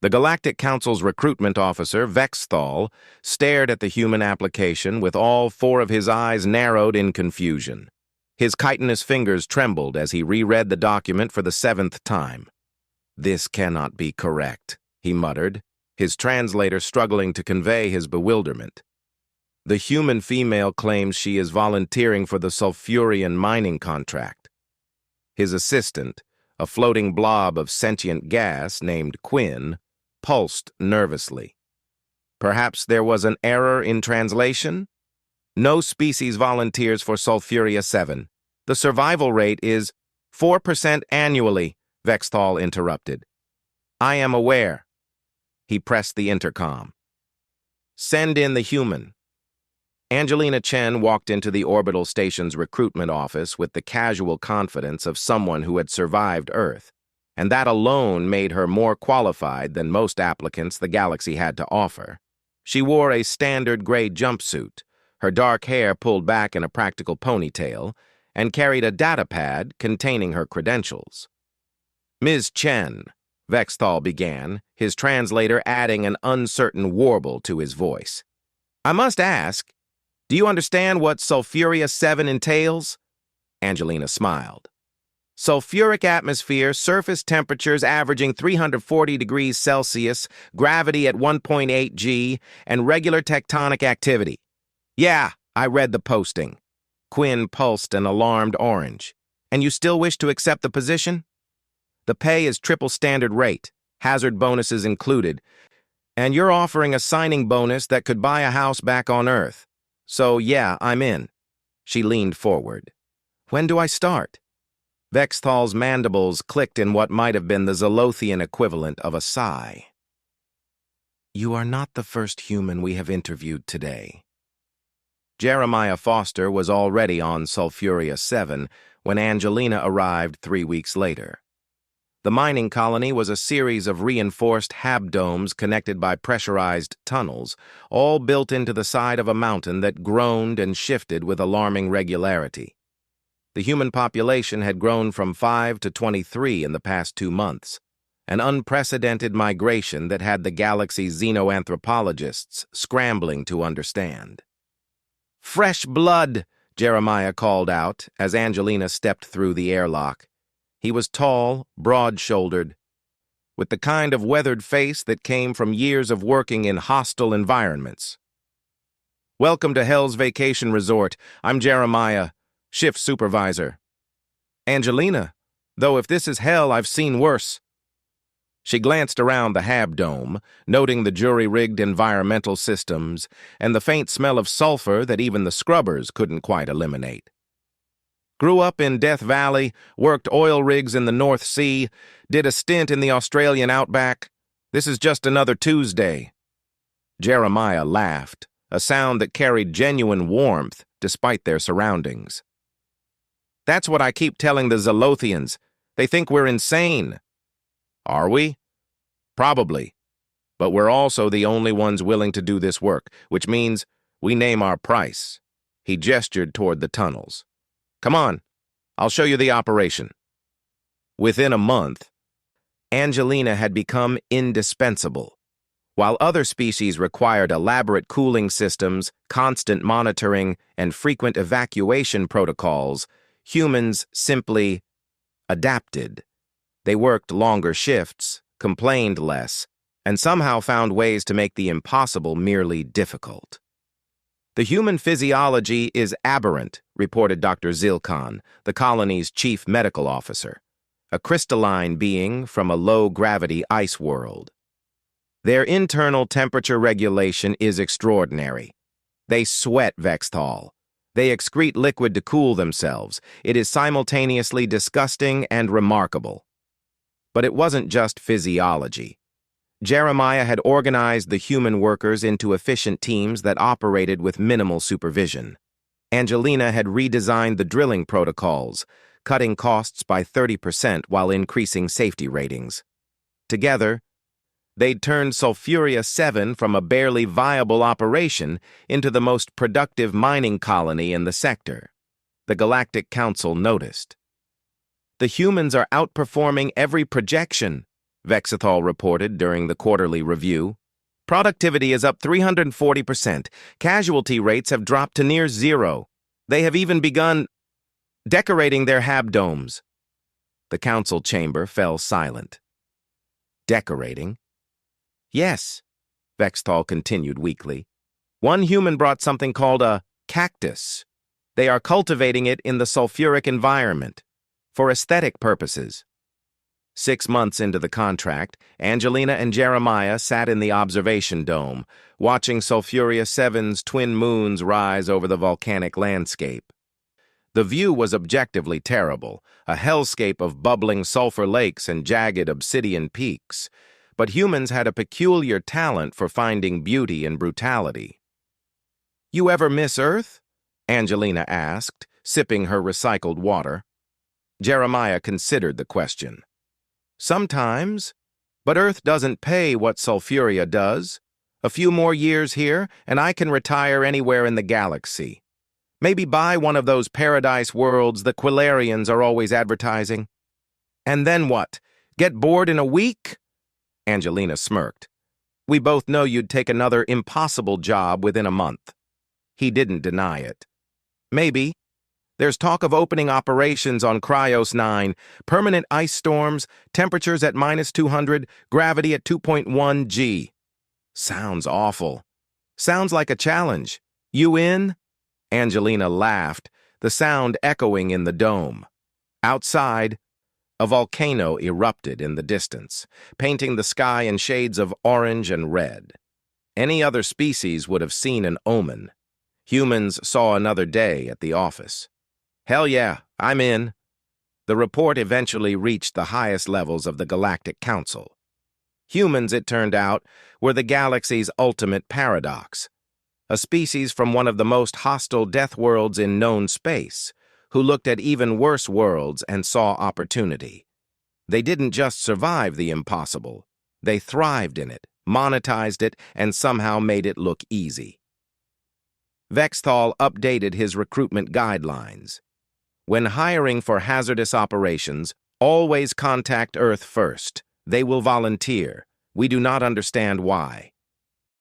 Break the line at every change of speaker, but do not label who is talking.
The Galactic Council's recruitment officer, Vexthal, stared at the human application with all four of his eyes narrowed in confusion. His chitinous fingers trembled as he reread the document for the 7th time. "This cannot be correct," he muttered, his translator struggling to convey his bewilderment. "The human female claims she is volunteering for the Sulfurian mining contract." His assistant, a floating blob of sentient gas named Quinn, pulsed nervously. Perhaps there was an error in translation? "No species volunteers for Sulfuria 7. The survival rate is 4% annually," Vexthal interrupted. "I am aware." He pressed the intercom. "Send in the human." Angelina Chen walked into the orbital station's recruitment office with the casual confidence of someone who had survived Earth, and that alone made her more qualified than most applicants the galaxy had to offer. She wore a standard gray jumpsuit, her dark hair pulled back in a practical ponytail, and carried a datapad containing her credentials. "Ms. Chen," Vexthal began, his translator adding an uncertain warble to his voice. "I must ask, do you understand what Sulfuria 7 entails?" Angelina smiled. "Sulfuric atmosphere, surface temperatures averaging 340 degrees Celsius, gravity at 1.8 g, and regular tectonic activity." "Yeah, I read the posting." Quinn pulsed an alarmed orange. "And you still wish to accept the position?" "The pay is triple standard rate, hazard bonuses included, and you're offering a signing bonus that could buy a house back on Earth. So yeah, I'm in." She leaned forward. "When do I start?" Vexthal's mandibles clicked in what might have been the Zolothian equivalent of a sigh. "You are not the first human we have interviewed today." Jeremiah Foster was already on Sulfuria 7 when Angelina arrived 3 weeks later. The mining colony was a series of reinforced habdomes connected by pressurized tunnels, all built into the side of a mountain that groaned and shifted with alarming regularity. The human population had grown from 5 to 23 in the past 2 months, an unprecedented migration that had the galaxy's xenoanthropologists scrambling to understand. "Fresh blood," Jeremiah called out as Angelina stepped through the airlock. He was tall, broad-shouldered, with the kind of weathered face that came from years of working in hostile environments. "Welcome to Hell's Vacation Resort. I'm Jeremiah, shift supervisor." "Angelina, though if this is hell, I've seen worse." She glanced around the habdome, noting the jury-rigged environmental systems and the faint smell of sulfur that even the scrubbers couldn't quite eliminate. "Grew up in Death Valley, worked oil rigs in the North Sea, did a stint in the Australian outback. This is just another Tuesday." Jeremiah laughed, a sound that carried genuine warmth despite their surroundings. "That's what I keep telling the Zolothians. They think we're insane." "Are we?" "Probably. But we're also the only ones willing to do this work, which means we name our price." He gestured toward the tunnels. "Come on, I'll show you the operation." Within a month, Angelina had become indispensable. While other species required elaborate cooling systems, constant monitoring, and frequent evacuation protocols, humans simply adapted. They worked longer shifts, complained less, and somehow found ways to make the impossible merely difficult. "The human physiology is aberrant," reported Dr. Zilkhan, the colony's chief medical officer, a crystalline being from a low-gravity ice world. "Their internal temperature regulation is extraordinary. They sweat, Vexthal. They excrete liquid to cool themselves. It is simultaneously disgusting and remarkable." But it wasn't just physiology. Jeremiah had organized the human workers into efficient teams that operated with minimal supervision. Angelina had redesigned the drilling protocols, cutting costs by 30% while increasing safety ratings. Together, they'd turned Sulfuria 7 from a barely viable operation into the most productive mining colony in the sector. The Galactic Council noticed. "The humans are outperforming every projection," Vexithal reported during the quarterly review. Productivity is up 340%. Casualty rates have dropped to near zero. They have even begun decorating their habdomes. The council chamber fell silent. Decorating? Yes, Vexthal continued weakly. One human brought something called a cactus. They are cultivating it in the sulfuric environment for aesthetic purposes. 6 months into the contract, Angelina and Jeremiah sat in the observation dome, watching Sulfuria 7's twin moons rise over the volcanic landscape. The view was objectively terrible, a hellscape of bubbling sulfur lakes and jagged obsidian peaks. But humans had a peculiar talent for finding beauty in brutality. "You ever miss Earth?" Angelina asked, sipping her recycled water. Jeremiah considered the question. "Sometimes, but Earth doesn't pay what Sulfuria does. A few more years here, and I can retire anywhere in the galaxy. Maybe buy one of those paradise worlds the Quilarians are always advertising. And then what? Get bored in a week?" Angelina smirked. "We both know you'd take another impossible job within a month." He didn't deny it. "Maybe. There's talk of opening operations on Cryos 9, permanent ice storms, temperatures at -200, gravity at 2.1 G. Sounds awful. Sounds like a challenge. You in?" Angelina laughed, the sound echoing in the dome. Outside, a volcano erupted in the distance, painting the sky in shades of orange and red. Any other species would have seen an omen. Humans saw another day at the office. "Hell yeah, I'm in." The report eventually reached the highest levels of the Galactic Council. Humans, it turned out, were the galaxy's ultimate paradox. A species from one of the most hostile Deathworlds in known space, who looked at even worse worlds and saw opportunity. They didn't just survive the impossible. They thrived in it, monetized it, and somehow made it look easy. Vexthal updated his recruitment guidelines. When hiring for hazardous operations, always contact Earth first. They will volunteer. We do not understand why.